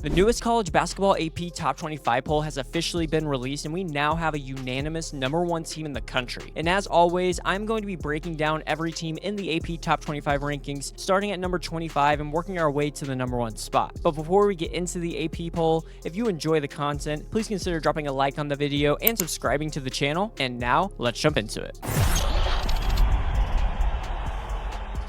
The newest college basketball AP Top 25 poll has officially been released, and we now have a unanimous #1 team in the country. And as always, I'm going to be breaking down every team in the AP Top 25 rankings, starting at number 25 and working our way to the #1 spot. But before we get into the AP poll, if you enjoy the content, please consider dropping a like on the video and subscribing to the channel. And now, let's jump into it.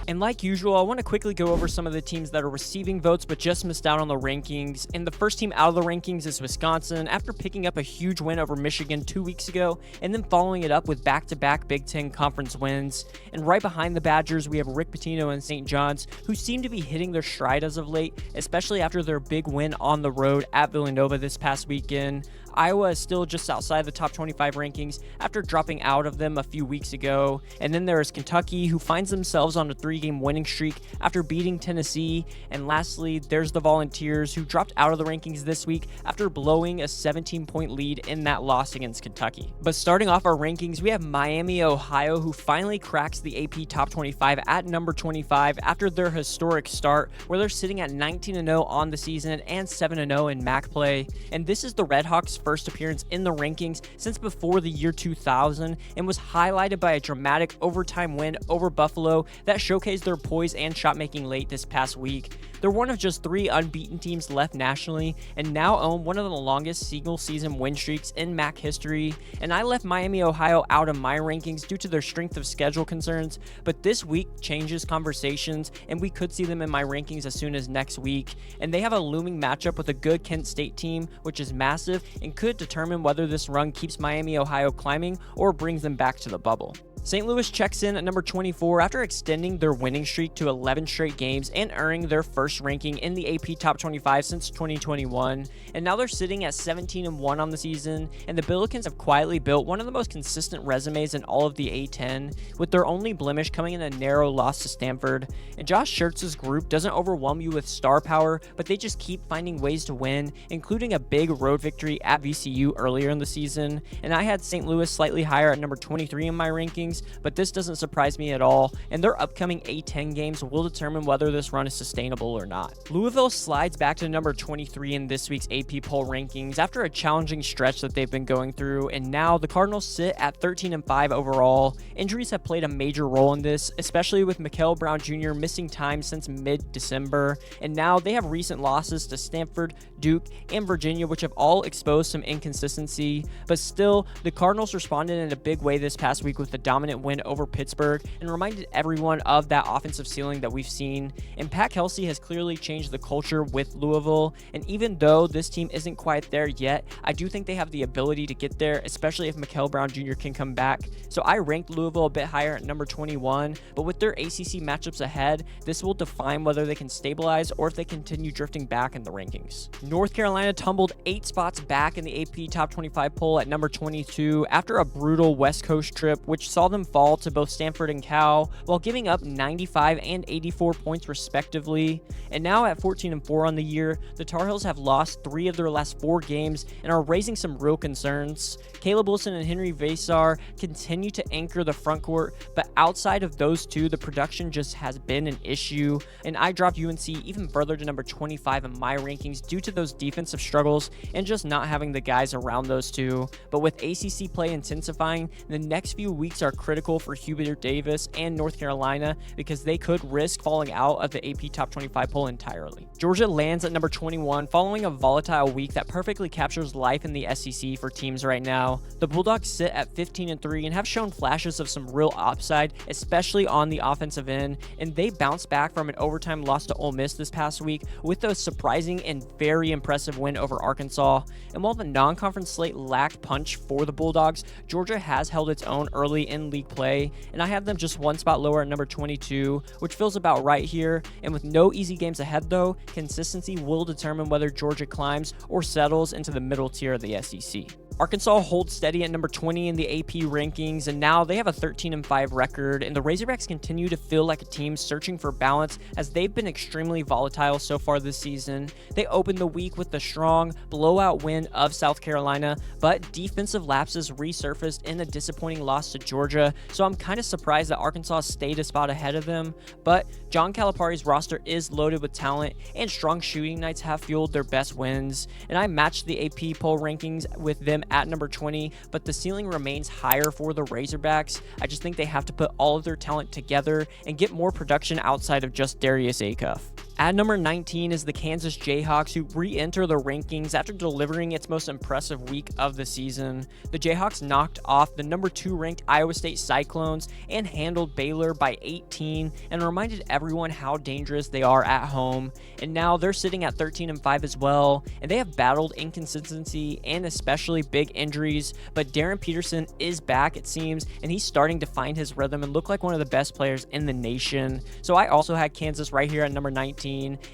And like usual, I want to quickly go over some of the teams that are receiving votes but just missed out on the rankings. And the first team out of the rankings is Wisconsin, after picking up a huge win over Michigan 2 weeks ago, and then following it up with back-to-back Big Ten Conference wins. And right behind the Badgers, we have Rick Pitino and St. John's, who seem to be hitting their stride as of late, especially after their big win on the road at Villanova this past weekend. Iowa is still just outside the top 25 rankings after dropping out of them a few weeks ago. And then there is Kentucky, who finds themselves on a 3-game winning streak after beating Tennessee. And lastly, there's the Volunteers, who dropped out of the rankings this week after blowing a 17-point lead in that loss against Kentucky. But starting off our rankings, we have Miami, Ohio, who finally cracks the AP Top 25 at number 25 after their historic start, where they're sitting at 19-0 on the season and 7-0 in MAC play. And this is the RedHawks' first appearance in the rankings since before the year 2000, and was highlighted by a dramatic overtime win over Buffalo that showcased their poise and shot making late this past week. They're one of just 3 unbeaten teams left nationally and now own one of the longest single season win streaks in MAC history. And I left Miami, Ohio out of my rankings due to their strength of schedule concerns, but this week changes conversations and we could see them in my rankings as soon as next week. And they have a looming matchup with a good Kent State team, which is massive and could determine whether this run keeps Miami, Ohio climbing or brings them back to the bubble. St. Louis checks in at number 24 after extending their winning streak to 11 straight games and earning their first ranking in the AP Top 25 since 2021. And now they're sitting at 17-1 on the season, and the Billikens have quietly built one of the most consistent resumes in all of the A10, with their only blemish coming in a narrow loss to Stanford. And Josh Schertz's group doesn't overwhelm you with star power, but they just keep finding ways to win, including a big road victory at VCU earlier in the season. And I had St. Louis slightly higher at number 23 in my rankings, but this doesn't surprise me at all, and their upcoming A10 games will determine whether this run is sustainable or not. Louisville slides back to number 23 in this week's AP poll rankings after a challenging stretch that they've been going through, and now the Cardinals sit at 13-5 overall. Injuries have played a major role in this, especially with Mikael Brown Jr. missing time since mid-December, and now they have recent losses to Stanford, Duke, and Virginia, which have all exposed some inconsistency. But still, the Cardinals responded in a big way this past week with the dominant win over Pittsburgh and reminded everyone of that offensive ceiling that we've seen. And Pat Kelsey has clearly changed the culture with Louisville, and even though this team isn't quite there yet, I do think they have the ability to get there, especially if Mikael Brown Jr. can come back. So I ranked Louisville a bit higher at number 21, but with their ACC matchups ahead, this will define whether they can stabilize or if they continue drifting back in the rankings. North Carolina tumbled 8 spots back in the AP Top 25 poll at number 22 after a brutal West Coast trip, which saw them fall to both Stanford and Cal while giving up 95 and 84 points respectively. And now at 14-4 on the year, the Tar Heels have lost 3 of their last 4 games and are raising some real concerns. Caleb Wilson and Henry Vasar continue to anchor the front court, but outside of those two, the production just has been an issue. And I dropped UNC even further to number 25 in my rankings due to those defensive struggles and just not having the guys around those two. But with ACC play intensifying, the next few weeks are critical for Hubert Davis and North Carolina because they could risk falling out of the AP Top 25 poll entirely. Georgia lands at number 21 following a volatile week that perfectly captures life in the SEC for teams right now. The Bulldogs sit at 15-3 and have shown flashes of some real upside, especially on the offensive end, and they bounced back from an overtime loss to Ole Miss this past week with a surprising and very impressive win over Arkansas. And while the non-conference slate lacked punch for the Bulldogs, Georgia has held its own early in league play, and I have them just 1 spot lower at number 22, which feels about right here. And with no easy games ahead though, consistency will determine whether Georgia climbs or settles into the middle tier of the SEC. Arkansas holds steady at number 20 in the AP rankings, and now they have a 13-5 record, and the Razorbacks continue to feel like a team searching for balance as they've been extremely volatile so far this season. They opened the week with the strong blowout win of South Carolina, but defensive lapses resurfaced in a disappointing loss to Georgia, so I'm kind of surprised that Arkansas stayed a spot ahead of them, but John Calipari's roster is loaded with talent, and strong shooting nights have fueled their best wins, and I matched the AP poll rankings with them at number 20, but the ceiling remains higher for the Razorbacks. I just think they have to put all of their talent together and get more production outside of just Darius Acuff. At number 19 is the Kansas Jayhawks, who re-enter the rankings after delivering its most impressive week of the season. The Jayhawks knocked off the number 2 ranked Iowa State Cyclones and handled Baylor by 18 and reminded everyone how dangerous they are at home. And now they're sitting at 13-5 as well, and they have battled inconsistency and especially big injuries, but Darren Peterson is back, it seems, and he's starting to find his rhythm and look like one of the best players in the nation. So I also had Kansas right here at number 19.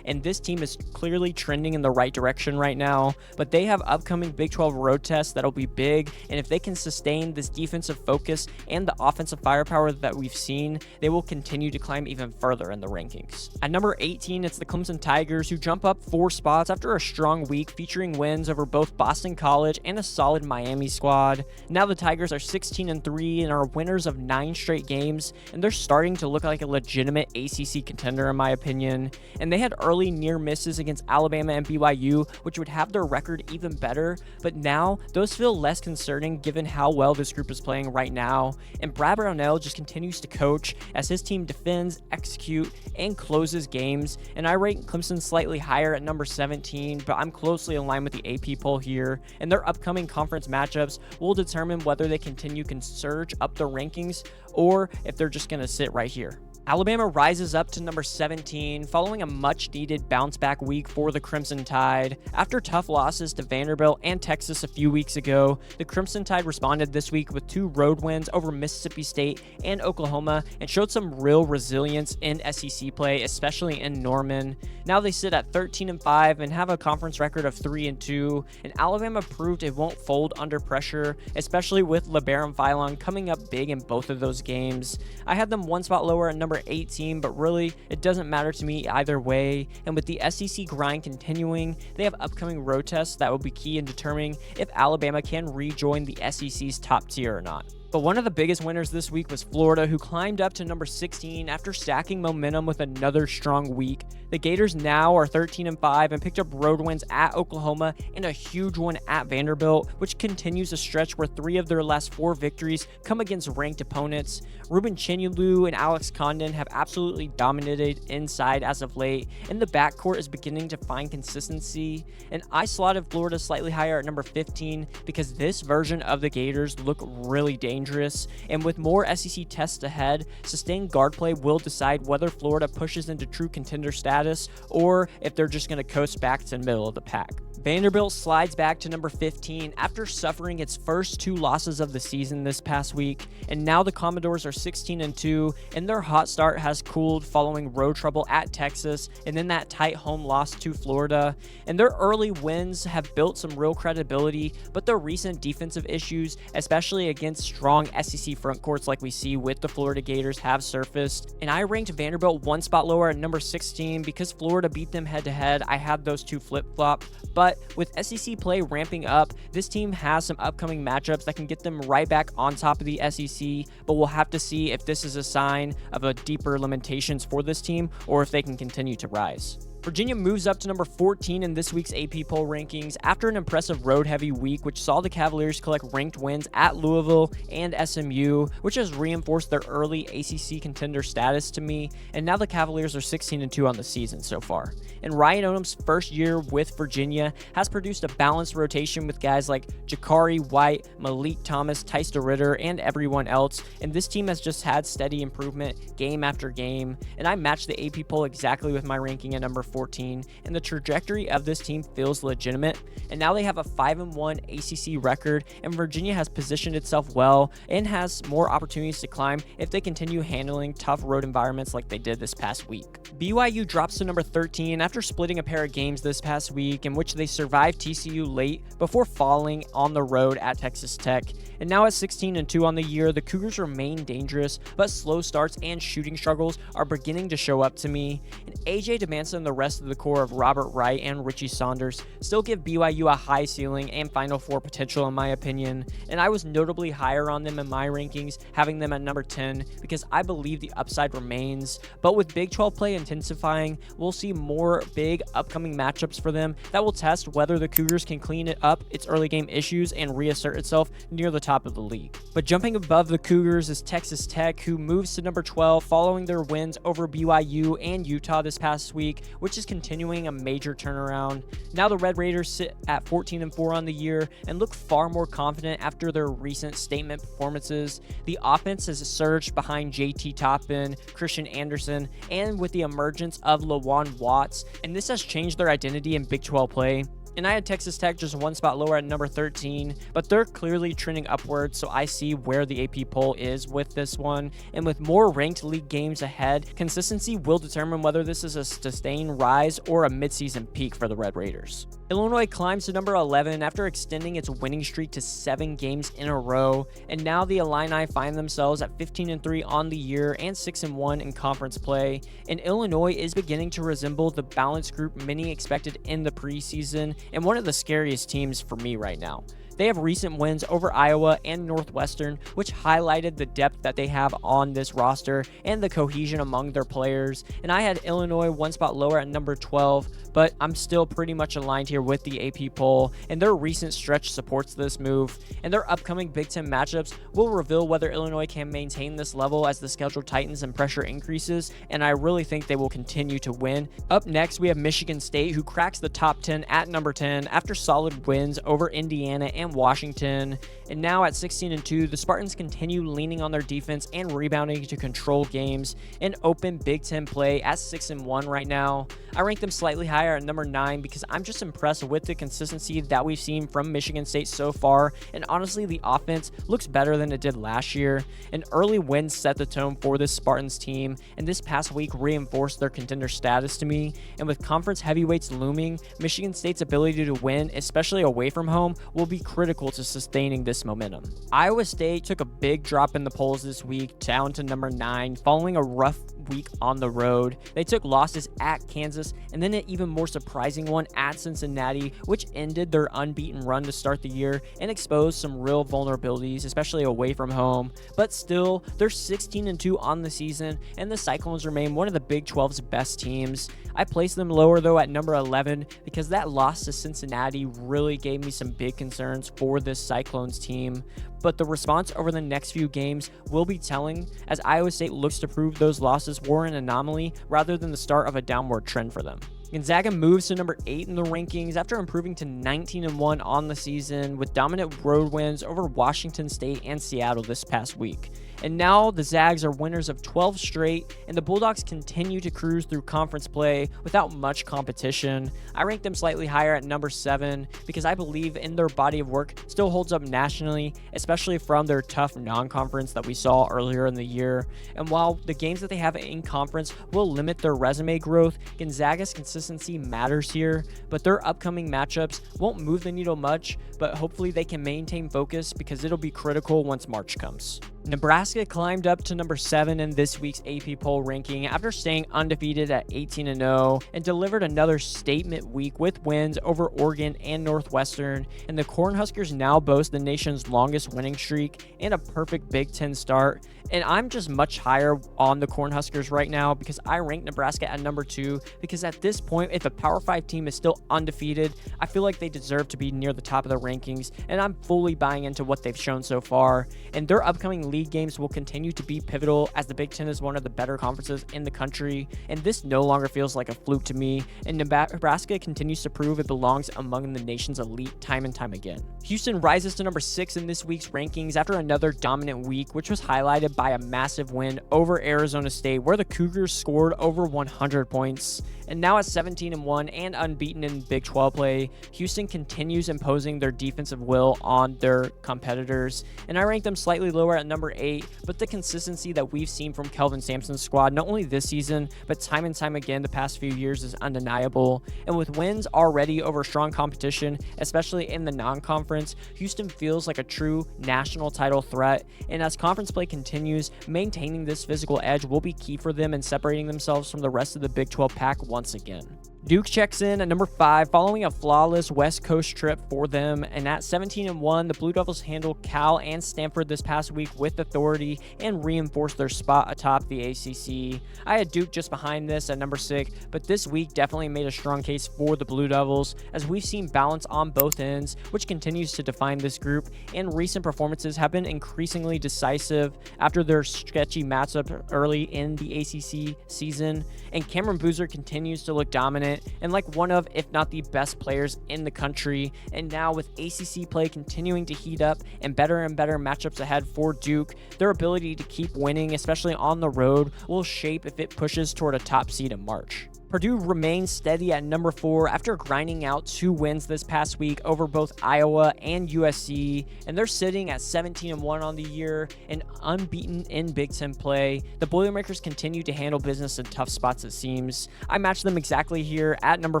And this team is clearly trending in the right direction right now, but they have upcoming Big 12 road tests that'll be big, and if they can sustain this defensive focus and the offensive firepower that we've seen, they will continue to climb even further in the rankings. At number 18, it's the Clemson Tigers, who jump up 4 spots after a strong week featuring wins over both Boston College and a solid Miami squad. Now the Tigers are 16-3 and are winners of 9 straight games, and they're starting to look like a legitimate ACC contender in my opinion. And they had early near misses against Alabama and BYU, which would have their record even better, but now those feel less concerning given how well this group is playing right now. And Brad Brownell just continues to coach as his team defends, execute, and closes games, and I rate Clemson slightly higher at number 17, but I'm closely in line with the AP poll here, and their upcoming conference matchups will determine whether they can surge up the rankings or if they're just going to sit right here. Alabama rises up to number 17 following a much-needed bounce-back week for the Crimson Tide. After tough losses to Vanderbilt and Texas a few weeks ago, the Crimson Tide responded this week with 2 road wins over Mississippi State and Oklahoma and showed some real resilience in SEC play, especially in Norman. Now they sit at 13-5 and have a conference record of 3-2, and Alabama proved it won't fold under pressure, especially with LeBaron Philon coming up big in both of those games. I had them 1 spot lower at number 18, but really, it doesn't matter to me either way, and with the SEC grind continuing, they have upcoming road tests that will be key in determining if Alabama can rejoin the SEC's top tier or not. But one of the biggest winners this week was Florida, who climbed up to number 16 after stacking momentum with another strong week. The Gators now are 13-5 and picked up road wins at Oklahoma and a huge one at Vanderbilt, which continues a stretch where 3 of their last 4 victories come against ranked opponents. Ruben Chinulu and Alex Condon have absolutely dominated inside as of late, and the backcourt is beginning to find consistency. And I slotted Florida slightly higher at number 15 because this version of the Gators look really dangerous. And with more SEC tests ahead, sustained guard play will decide whether Florida pushes into true contender status or if they're just going to coast back to the middle of the pack. Vanderbilt slides back to number 15 after suffering its first 2 losses of the season this past week, and now the Commodores are 16-2, and their hot start has cooled following road trouble at Texas and then that tight home loss to Florida. And their early wins have built some real credibility, but the recent defensive issues, especially against strong SEC front courts like we see with the Florida Gators, have surfaced. And I ranked Vanderbilt 1 spot lower at number 16 because Florida beat them head-to-head. I had those 2 flip-flop, but with SEC play ramping up, this team has some upcoming matchups that can get them right back on top of the SEC, but we'll have to see if this is a sign of a deeper limitations for this team or if they can continue to rise. Virginia moves up to number 14 in this week's AP poll rankings after an impressive road-heavy week, which saw the Cavaliers collect ranked wins at Louisville and SMU, which has reinforced their early ACC contender status to me, and now the Cavaliers are 16-2 on the season so far. And Ryan Odom's first year with Virginia has produced a balanced rotation with guys like Jakari White, Malik Thomas, Tice DeRitter, and everyone else, and this team has just had steady improvement game after game, and I matched the AP poll exactly with my ranking at number 2014, and the trajectory of this team feels legitimate. And now they have a 5-1 ACC record, and Virginia has positioned itself well and has more opportunities to climb if they continue handling tough road environments like they did this past week. BYU drops to number 13 after splitting a pair of games this past week in which they survived TCU late before falling on the road at Texas Tech. And now at 16-2 on the year, the Cougars remain dangerous, but slow starts and shooting struggles are beginning to show up to me. And AJ DeMansa and the rest of the core of Robert Wright and Richie Saunders still give BYU a high ceiling and Final Four potential in my opinion. And I was notably higher on them in my rankings, having them at number 10 because I believe the upside remains. But with Big 12 play intensifying, we'll see more big upcoming matchups for them that will test whether the Cougars can clean it up its early game issues and reassert itself near the top of the league. But jumping above the Cougars is Texas Tech, who moves to number 12 following their wins over BYU and Utah this past week, which is continuing a major turnaround. Now the Red Raiders sit at 14-4 on the year and look far more confident after their recent statement performances. The offense has surged behind JT Toppin, Christian Anderson, and with the emergence of Lawan Watts, and this has changed their identity in Big 12 play. And I had Texas Tech just one spot lower at number 13, but they're clearly trending upwards, so I see where the AP poll is with this one. And with more ranked league games ahead, consistency will determine whether this is a sustained rise or a midseason peak for the Red Raiders. Illinois climbs to number 11 after extending its winning streak to 7 games in a row, and now the Illini find themselves at 15-3 on the year and 6-1 in conference play. And Illinois is beginning to resemble the balanced group many expected in the preseason, and one of the scariest teams for me right now. They have recent wins over Iowa and Northwestern, which highlighted the depth that they have on this roster and the cohesion among their players. And I had Illinois one spot lower at number 12, but I'm still pretty much aligned here with the AP poll, and their recent stretch supports this move. And their upcoming Big Ten matchups will reveal whether Illinois can maintain this level as the schedule tightens and pressure increases, and I really think they will continue to win. Up next, we have Michigan State, who cracks the top 10 at number 10 after solid wins over Indiana and Washington. And now at 16-2, the Spartans continue leaning on their defense and rebounding to control games and open Big Ten play at 6-1 right now. I rank them slightly higher at number 9 because I'm just impressed with the consistency that we've seen from Michigan State so far, and honestly the offense looks better than it did last year. An early win set the tone for this Spartans team, and this past week reinforced their contender status to me. And with conference heavyweights looming, Michigan State's ability to win, especially away from home, will be critical to sustaining this momentum. Iowa State took a big drop in the polls this week, down to number 9, following a rough week on the road. They took losses at Kansas and then an even more surprising one at Cincinnati, which ended their unbeaten run to start the year and exposed some real vulnerabilities, especially away from home. But still, they're 16-2 on the season, and the Cyclones remain one of the Big 12's best teams. I placed them lower though at number 11 because that loss to Cincinnati really gave me some big concerns for this Cyclones team. But the response over the next few games will be telling, as Iowa State looks to prove those losses were an anomaly rather than the start of a downward trend for them. Gonzaga moves to number 8 in the rankings after improving to 19-1 on the season with dominant road wins over Washington State and Seattle this past week. And now the Zags are winners of 12 straight, and the Bulldogs continue to cruise through conference play without much competition. I rank them slightly higher at number 7 because I believe in their body of work still holds up nationally, especially from their tough non-conference that we saw earlier in the year. And while the games that they have in conference will limit their resume growth, Gonzaga's consistency matters here, but their upcoming matchups won't move the needle much, but hopefully they can maintain focus because it'll be critical once March comes. Nebraska climbed up to number 7 in this week's AP poll ranking after staying undefeated at 18-0 and delivered another statement week with wins over Oregon and Northwestern. And the Cornhuskers now boast the nation's longest winning streak and a perfect Big Ten start. And I'm just much higher on the Cornhuskers right now because I rank Nebraska at number 2 because at this point, if a Power 5 team is still undefeated, I feel like they deserve to be near the top of the rankings, and I'm fully buying into what they've shown so far. And their upcoming league games will continue to be pivotal, as the Big Ten is one of the better conferences in the country, and this no longer feels like a fluke to me, and Nebraska continues to prove it belongs among the nation's elite time and time again. Houston rises to number 6 in this week's rankings after another dominant week, which was highlighted by a massive win over Arizona State, where the Cougars scored over 100 points. And now at 17-1 and unbeaten in Big 12 play, Houston continues imposing their defensive will on their competitors, and I rank them slightly lower at number 8, but the consistency that we've seen from Kelvin Sampson's squad, not only this season, but time and time again the past few years, is undeniable. And with wins already over strong competition, especially in the non-conference, Houston feels like a true national title threat, and as conference play continues, maintaining this physical edge will be key for them in separating themselves from the rest of the Big 12 pack once again. Duke checks in at number 5 following a flawless West Coast trip for them, and at 17-1, the Blue Devils handled Cal and Stanford this past week with authority and reinforced their spot atop the ACC. I had Duke just behind this at number 6, but this week definitely made a strong case for the Blue Devils, as we've seen balance on both ends, which continues to define this group, and recent performances have been increasingly decisive after their sketchy matchup early in the ACC season, and Cameron Boozer continues to look dominant and like one of, if not the best players in the country. And now with ACC play continuing to heat up and better matchups ahead for Duke, their ability to keep winning, especially on the road, will shape if it pushes toward a top seed in March. Purdue remains steady at number 4 after grinding out 2 wins this past week over both Iowa and USC, and they're sitting at 17-1 on the year and unbeaten in Big Ten play. The Boilermakers continue to handle business in tough spots, it seems. I match them exactly here at number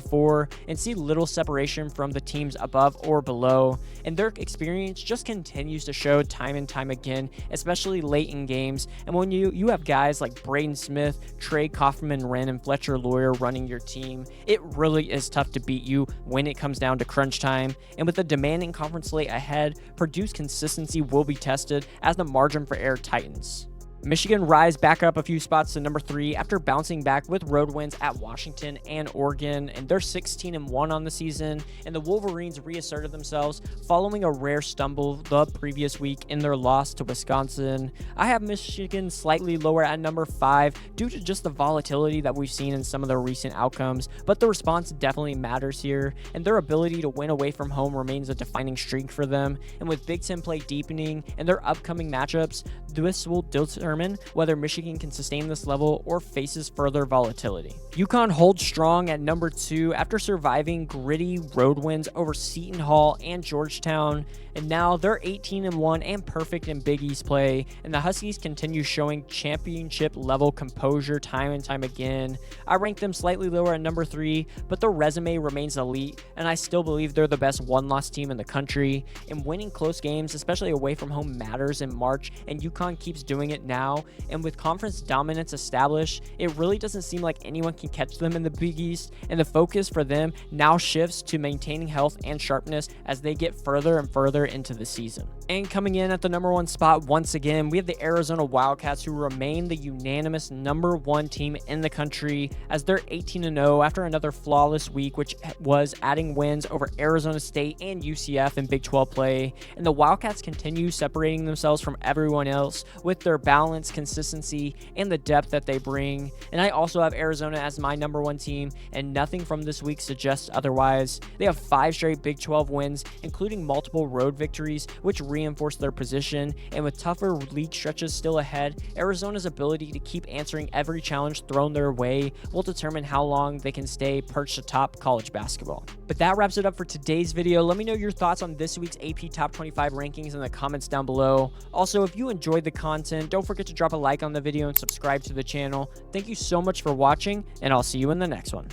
4 and see little separation from the teams above or below, and their experience just continues to show time and time again, especially late in games. And when you have guys like Braden Smith, Trey Kaufman-Wren, and Fletcher Lawyer running your team, it really is tough to beat you when it comes down to crunch time. And with the demanding conference slate ahead, Purdue's consistency will be tested as the margin for error tightens. Michigan rise back up a few spots to number 3 after bouncing back with road wins at Washington and Oregon, and they're 16-1 on the season, and the Wolverines reasserted themselves following a rare stumble the previous week in their loss to Wisconsin. I have Michigan slightly lower at number 5 due to just the volatility that we've seen in some of their recent outcomes, but the response definitely matters here, and their ability to win away from home remains a defining streak for them. And with Big Ten play deepening and their upcoming matchups, this will determine whether Michigan can sustain this level or faces further volatility. UConn holds strong at number 2 after surviving gritty road wins over Seton Hall and Georgetown, and now they're 18-1 and perfect in Big East play, and the Huskies continue showing championship level composure time and time again. I rank them slightly lower at number 3, but their resume remains elite, and I still believe they're the best one-loss team in the country, and winning close games, especially away from home, matters in March, and UConn keeps doing it now. And with conference dominance established, it really doesn't seem like anyone can catch them in the Big East, and the focus for them now shifts to maintaining health and sharpness as they get further and further into the season. And coming in at the number 1 spot once again, we have the Arizona Wildcats, who remain the unanimous number 1 team in the country as they're 18-0 after another flawless week, which was adding wins over Arizona State and UCF in Big 12 play. And the Wildcats continue separating themselves from everyone else with their balance, consistency, and the depth that they bring. And I also have Arizona as my number 1 team, and nothing from this week suggests otherwise. They have 5 straight Big 12 wins, including multiple road victories, which reinforce their position. And with tougher league stretches still ahead, Arizona's ability to keep answering every challenge thrown their way will determine how long they can stay perched atop college basketball. But that wraps it up for today's video. Let me know your thoughts on this week's AP Top 25 rankings in the comments down below. Also, if you enjoyed the content, don't forget to drop a like on the video and subscribe to the channel. Thank you so much for watching, and I'll see you in the next one.